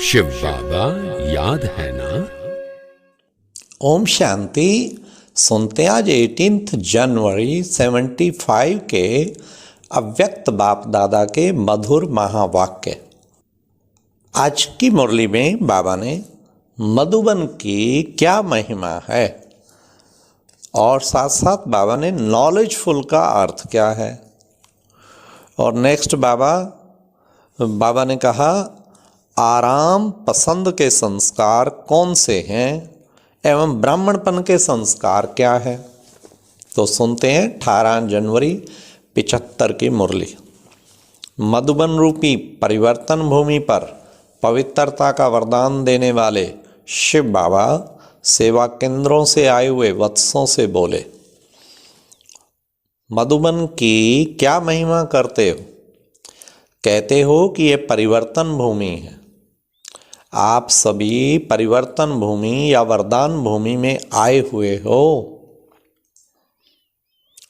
शिव बाबा याद है ना। ओम शांति। सुनते आज 18 जनवरी 75 के अव्यक्त बाप दादा के मधुर महावाक्य। आज की मुरली में बाबा ने मधुबन की क्या महिमा है और साथ साथ बाबा ने नॉलेजफुल का अर्थ क्या है। और नेक्स्ट बाबा ने कहा आराम पसंद के संस्कार कौन से हैं एवं ब्राह्मणपन के संस्कार क्या है। तो सुनते हैं 18 जनवरी 75 की मुरली। मधुबन रूपी परिवर्तन भूमि पर पवित्रता का वरदान देने वाले शिव बाबा सेवा केंद्रों से आए हुए वत्सों से बोले, मधुबन की क्या महिमा करते हो। कहते हो कि ये परिवर्तन भूमि है। आप सभी परिवर्तन भूमि या वरदान भूमि में आए हुए हो।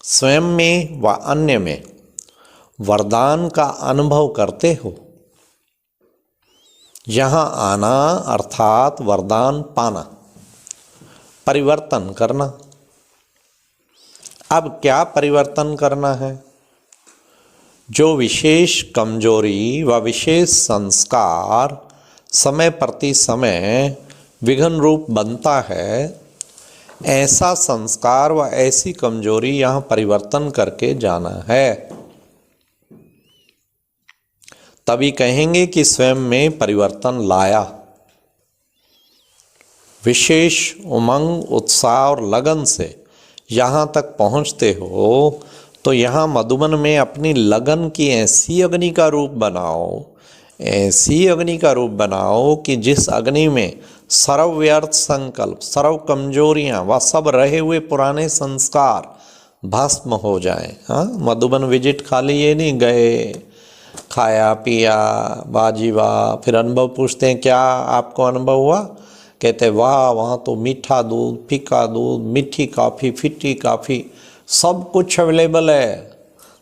स्वयं में व अन्य में वरदान का अनुभव करते हो। यहाँ आना अर्थात वरदान पाना, परिवर्तन करना। अब क्या परिवर्तन करना है। जो विशेष कमजोरी व विशेष संस्कार समय प्रति समय विघ्न रूप बनता है, ऐसा संस्कार व ऐसी कमजोरी यहाँ परिवर्तन करके जाना है। तभी कहेंगे कि स्वयं में परिवर्तन लाया। विशेष उमंग उत्साह और लगन से यहाँ तक पहुँचते हो तो यहाँ मधुबन में अपनी लगन की ऐसी अग्नि का रूप बनाओ, ऐसी अग्नि का रूप बनाओ कि जिस अग्नि में सर्व व्यर्थ संकल्प, सर्व कमजोरियाँ व सब रहे हुए पुराने संस्कार भस्म हो जाएं। हाँ, मधुबन विजिट खाली ये नहीं गए, खाया पिया बाजी वाह, फिर अनुभव पूछते हैं क्या आपको अनुभव हुआ। कहते वाह वहाँ तो मीठा दूध, फीका दूध, मीठी काफ़ी, फिट्टी काफ़ी, सब कुछ अवेलेबल है।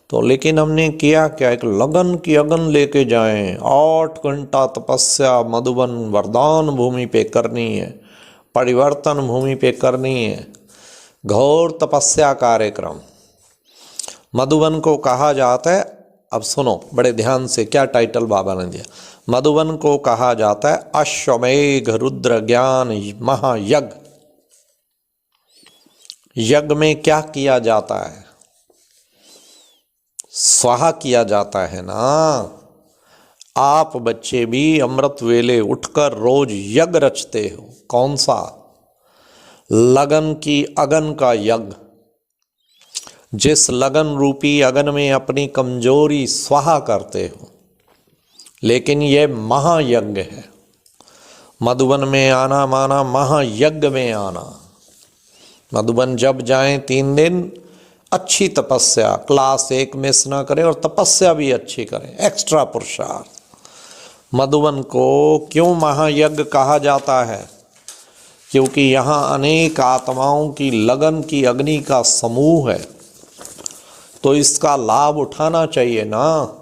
तो लेकिन हमने किया क्या, एक लगन की अगन लेके जाएं। 8 घंटा तपस्या मधुबन वरदान भूमि पे करनी है, परिवर्तन भूमि पे करनी है। घोर तपस्या कार्यक्रम मधुबन को कहा जाता है। अब सुनो बड़े ध्यान से क्या टाइटल बाबा ने दिया। मधुबन को कहा जाता है अश्वमेघ रुद्र ज्ञान महायज्ञ। यज्ञ में क्या किया जाता है, स्वाहा किया जाता है ना। आप बच्चे भी अमृत वेले उठकर रोज यज्ञ रचते हो। कौन सा, लगन की अगन का यज्ञ। जिस लगन रूपी अगन में अपनी कमजोरी स्वाहा करते हो। लेकिन यह महायज्ञ है। मधुबन में आना माना महायज्ञ में आना। मधुबन जब जाएं 3 दिन अच्छी तपस्या, क्लास 1 मिस ना करें और तपस्या भी अच्छी करें, एक्स्ट्रा पुरुषार्थ। मधुबन को क्यों महायज्ञ कहा जाता है, क्योंकि यहाँ अनेक आत्माओं की लगन की अग्नि का समूह है। तो इसका लाभ उठाना चाहिए ना।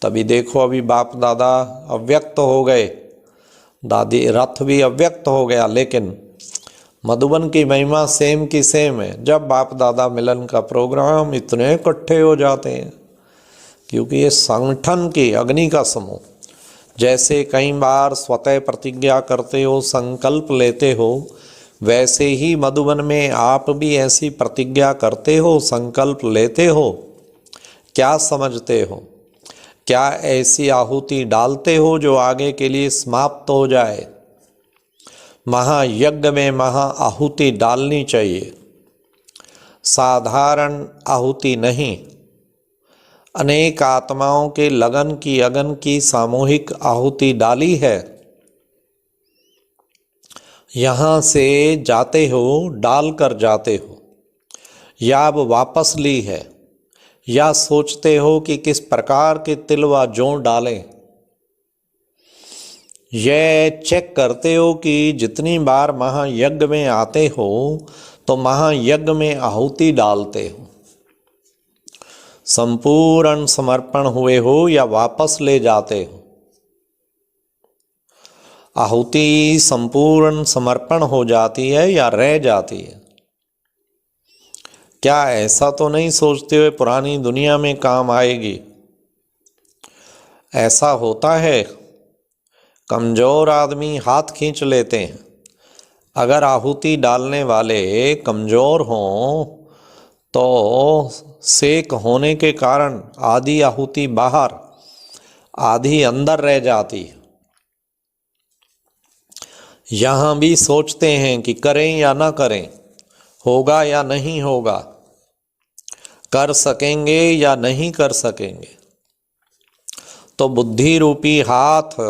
तभी देखो अभी बाप दादा अव्यक्त हो गए, दादी रथ भी अव्यक्त हो गया, लेकिन मधुबन की महिमा सेम की सेम है। जब बाप दादा मिलन का प्रोग्राम इतने इकट्ठे हो जाते हैं, क्योंकि ये संगठन की अग्नि का समूह। जैसे कई बार स्वतः प्रतिज्ञा करते हो, संकल्प लेते हो, वैसे ही मधुबन में आप भी ऐसी प्रतिज्ञा करते हो, संकल्प लेते हो। क्या समझते हो, क्या ऐसी आहुति डालते हो जो आगे के लिए समाप्त हो जाए। महायज्ञ में महा आहुति डालनी चाहिए, साधारण आहुति नहीं। अनेक आत्माओं के लगन की अगन की सामूहिक आहुति डाली है। यहाँ से जाते हो, डाल कर जाते हो, या अब वापस ली है, या सोचते हो कि किस प्रकार के तिलवा जों डालें। यह चेक करते हो कि जितनी बार महायज्ञ में आते हो तो महायज्ञ में आहुति डालते हो, संपूर्ण समर्पण हुए हो या वापस ले जाते हो। आहुति संपूर्ण समर्पण हो जाती है या रह जाती है? क्या ऐसा तो नहीं सोचते हुए पुरानी दुनिया में काम आएगी? ऐसा होता है, कमज़ोर आदमी हाथ खींच लेते हैं। अगर आहुति डालने वाले कमज़ोर हों तो सेक होने के कारण आधी आहुति बाहर, आधी अंदर रह जाती है। यहाँ भी सोचते हैं कि करें या ना करें, होगा या नहीं होगा, कर सकेंगे या नहीं कर सकेंगे। तो बुद्धि रूपी हाथ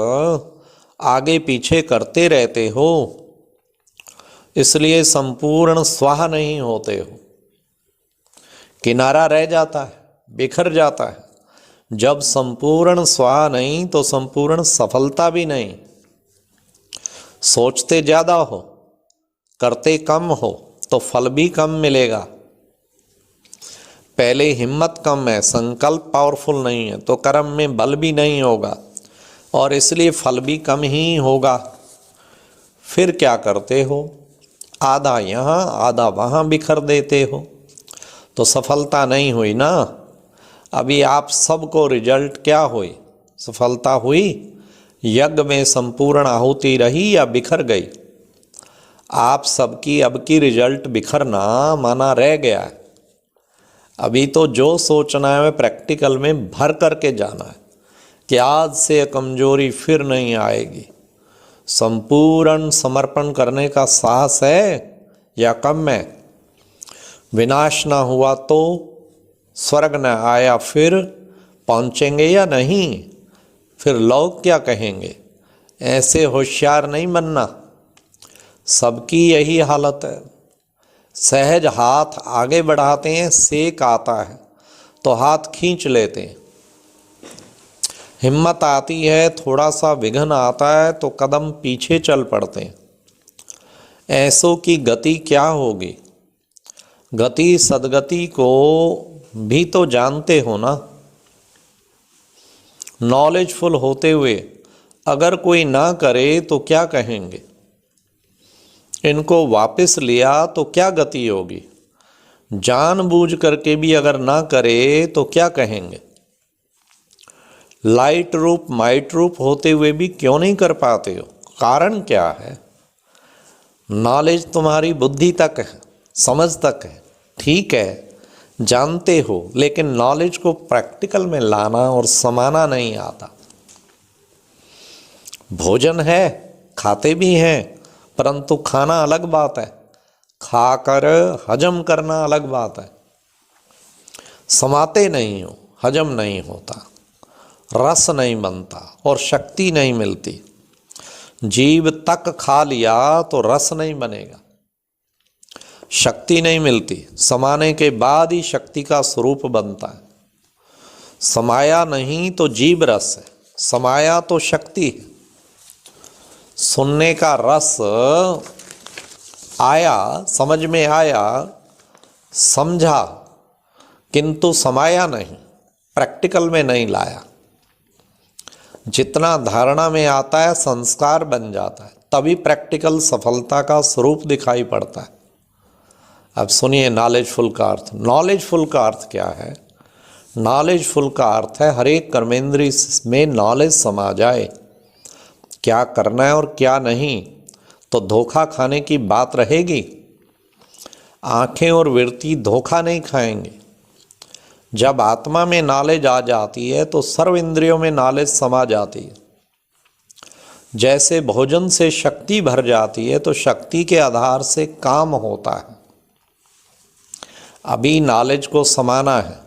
आगे पीछे करते रहते हो, इसलिए संपूर्ण स्वाहा नहीं होते हो। किनारा रह जाता है, बिखर जाता है। जब संपूर्ण स्वाहा नहीं तो संपूर्ण सफलता भी नहीं। सोचते ज़्यादा हो, करते कम हो तो फल भी कम मिलेगा। पहले हिम्मत कम है, संकल्प पावरफुल नहीं है, तो कर्म में बल भी नहीं होगा और इसलिए फल भी कम ही होगा। फिर क्या करते हो? आधा यहाँ आधा वहाँ बिखर देते हो, तो सफलता नहीं हुई ना। अभी आप सबको रिजल्ट क्या हुई? सफलता हुई? यज्ञ में संपूर्ण आहुति रही या बिखर गई? आप सबकी अब की रिजल्ट बिखरना माना रह गया है। अभी तो जो सोचना है वह प्रैक्टिकल में भर करके जाना है कि आज से कमजोरी फिर नहीं आएगी। संपूर्ण समर्पण करने का साहस है या कम है? विनाश ना हुआ तो स्वर्ग न आया, फिर पहुँचेंगे या नहीं? फिर लोग क्या कहेंगे? ऐसे होशियार नहीं बनना। सबकी यही हालत है। सहज हाथ आगे बढ़ाते हैं, सेक आता है तो हाथ खींच लेते हैं। हिम्मत आती है, थोड़ा सा विघ्न आता है तो कदम पीछे चल पड़ते हैं। ऐसों की गति क्या होगी? गति सदगति को भी तो जानते हो ना। नॉलेजफुल होते हुए अगर कोई ना करे तो क्या कहेंगे? इनको वापस लिया तो क्या गति होगी? जानबूझ करके भी अगर ना करे तो क्या कहेंगे? लाइट रूप माइट रूप होते हुए भी क्यों नहीं कर पाते हो? कारण क्या है? नॉलेज तुम्हारी बुद्धि तक है, समझ तक है, ठीक है, जानते हो, लेकिन नॉलेज को प्रैक्टिकल में लाना और समाना नहीं आता। भोजन है, खाते भी हैं, परंतु खाना अलग बात है, खाकर हजम करना अलग बात है। समाते नहीं हो, हजम नहीं होता, रस नहीं बनता और शक्ति नहीं मिलती। जीव तक खा लिया तो रस नहीं बनेगा, शक्ति नहीं मिलती। समाने के बाद ही शक्ति का स्वरूप बनता है। समाया नहीं तो जीव रस है, समाया तो शक्ति है। सुनने का रस आया, समझ में आया, समझा, किंतु समाया नहीं, प्रैक्टिकल में नहीं लाया। जितना धारणा में आता है संस्कार बन जाता है, तभी प्रैक्टिकल सफलता का स्वरूप दिखाई पड़ता है। अब सुनिए नॉलेजफुल का अर्थ। नॉलेजफुल का अर्थ क्या है? नॉलेजफुल का अर्थ है हर एक कर्मेंद्रिय में नॉलेज समा जाए, क्या करना है और क्या नहीं, तो धोखा खाने की बात रहेगी। आंखें और वृत्ति धोखा नहीं खाएंगे। जब आत्मा में नॉलेज आ जाती है तो सर्व इंद्रियों में नॉलेज समा जाती है। जैसे भोजन से शक्ति भर जाती है तो शक्ति के आधार से काम होता है। अभी नॉलेज को समाना है।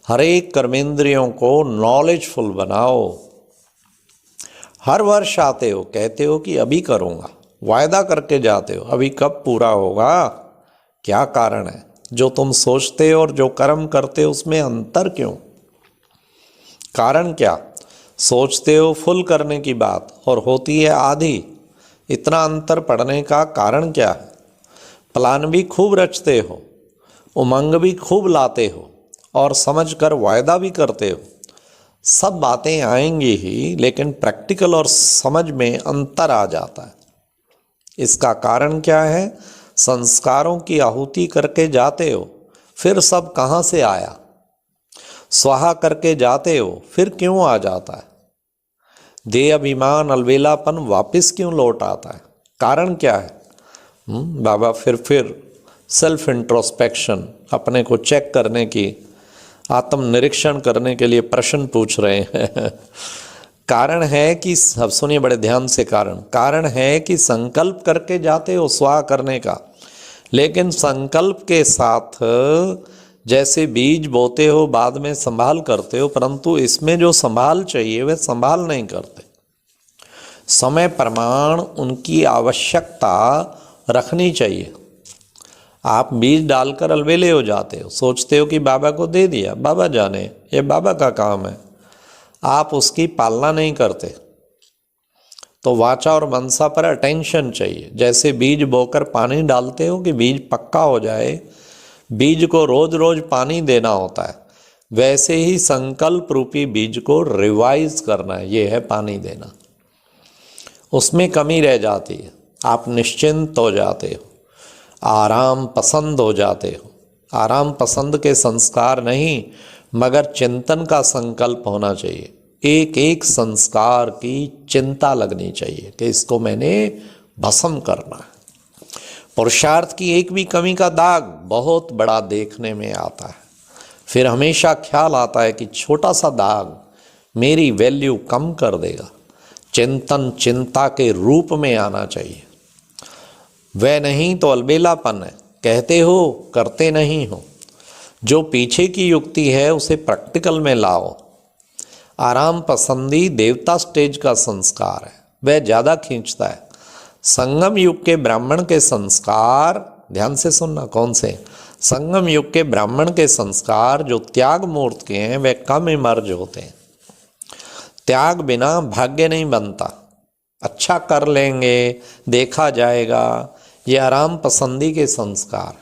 हर एक कर्मेंद्रियों को नॉलेजफुल बनाओ। हर वर्ष आते हो, कहते हो कि अभी करूँगा, वायदा करके जाते हो, अभी कब पूरा होगा? क्या कारण है? जो तुम सोचते हो और जो कर्म करते हो उसमें अंतर क्यों? कारण क्या? सोचते हो फुल करने की बात और होती है आधी। इतना अंतर पड़ने का कारण क्या है? प्लान भी खूब रचते हो, उमंग भी खूब लाते हो और समझकर वायदा भी करते हो, सब बातें आएंगी ही, लेकिन प्रैक्टिकल और समझ में अंतर आ जाता है। इसका कारण क्या है? संस्कारों की आहुति करके जाते हो, फिर सब कहाँ से आया? स्वाहा करके जाते हो, फिर क्यों आ जाता है? देह अभिमान अलबेलापन वापस क्यों लौट आता है? कारण क्या है? बाबा फिर सेल्फ इंट्रोस्पेक्शन, अपने को चेक करने की, आत्मनिरीक्षण करने के लिए प्रश्न पूछ रहे हैं। कारण है कि, अब सुनिए बड़े ध्यान से, कारण है कि संकल्प करके जाते हो स्वाहा करने का, लेकिन संकल्प के साथ जैसे बीज बोते हो बाद में संभाल करते हो, परंतु इसमें जो संभाल चाहिए वह संभाल नहीं करते। समय प्रमाण उनकी आवश्यकता रखनी चाहिए। आप बीज डालकर अलबेले हो जाते हो, सोचते हो कि बाबा को दे दिया, बाबा जाने, ये बाबा का काम है, आप उसकी पालना नहीं करते। तो वाचा और मनसा पर अटेंशन चाहिए। जैसे बीज बोकर पानी डालते हो कि बीज पक्का हो जाए, बीज को रोज रोज पानी देना होता है, वैसे ही संकल्प रूपी बीज को रिवाइज करना है, ये है पानी देना। उसमें कमी रह जाती है, आप निश्चिंत हो जाते हो, आराम पसंद हो जाते हो। आराम पसंद के संस्कार नहीं, मगर चिंतन का संकल्प होना चाहिए। एक एक संस्कार की चिंता लगनी चाहिए कि इसको मैंने भस्म करना है। पुरुषार्थ की एक भी कमी का दाग बहुत बड़ा देखने में आता है। फिर हमेशा ख्याल आता है कि छोटा सा दाग मेरी वैल्यू कम कर देगा। चिंतन चिंता के रूप में आना चाहिए, वह नहीं तो अलबेलापन है। कहते हो करते नहीं हो। जो पीछे की युक्ति है उसे प्रैक्टिकल में लाओ। आराम पसंदी देवता स्टेज का संस्कार है, वह ज़्यादा खींचता है। संगम युग के ब्राह्मण के संस्कार, ध्यान से सुनना, कौन से? संगम युग के ब्राह्मण के संस्कार जो त्याग मूर्त के हैं वह कम इमर्ज होते हैं। त्याग बिना भाग्य नहीं बनता। अच्छा कर लेंगे, देखा जाएगा, ये आराम पसंदी के संस्कार।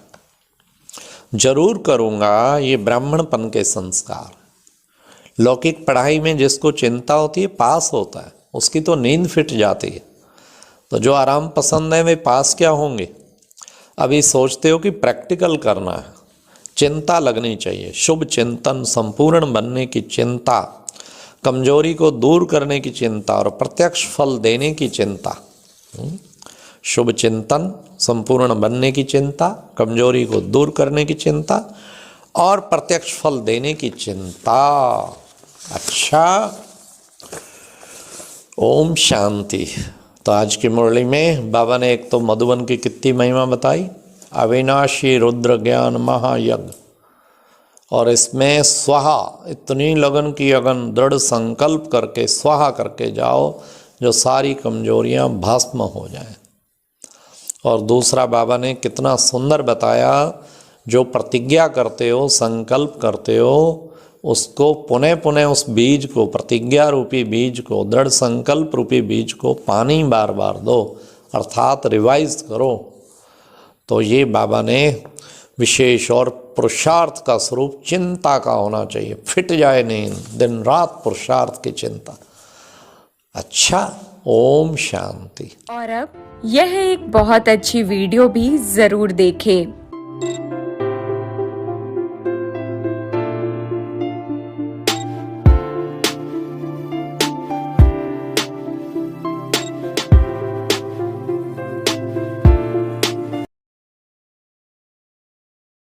जरूर करूँगा, ये ब्राह्मणपन के संस्कार। लौकिक पढ़ाई में जिसको चिंता होती है पास होता है, उसकी तो नींद फिट जाती है। तो जो आराम पसंद है वे पास क्या होंगे? अभी सोचते हो कि प्रैक्टिकल करना है, चिंता लगनी चाहिए। शुभ चिंतन, संपूर्ण बनने की चिंता, कमजोरी को दूर करने की चिंता और प्रत्यक्ष फल देने की चिंता। शुभ चिंतन, संपूर्ण बनने की चिंता, कमजोरी को दूर करने की चिंता और प्रत्यक्ष फल देने की चिंता। अच्छा, ओम शांति। तो आज की मुरली में बाबा ने एक तो मधुबन की कितनी महिमा बताई, अविनाशी रुद्र ज्ञान महायज्ञ, और इसमें स्वाहा, इतनी लगन की अगन, दृढ़ संकल्प करके स्वाहा करके जाओ जो सारी कमजोरियां भस्म हो जाएं। और दूसरा बाबा ने कितना सुंदर बताया, जो प्रतिज्ञा करते हो, संकल्प करते हो, उसको पुनः पुनः उस बीज को, प्रतिज्ञा रूपी बीज को, दृढ़ संकल्प रूपी बीज को पानी बार बार दो, अर्थात रिवाइज करो। तो ये बाबा ने विशेष, और पुरुषार्थ का स्वरूप चिंता का होना चाहिए। फिट जाए नींद, दिन रात पुरुषार्थ की चिंता। अच्छा, ओम शांति। और अब यह एक बहुत अच्छी वीडियो भी जरूर देखें।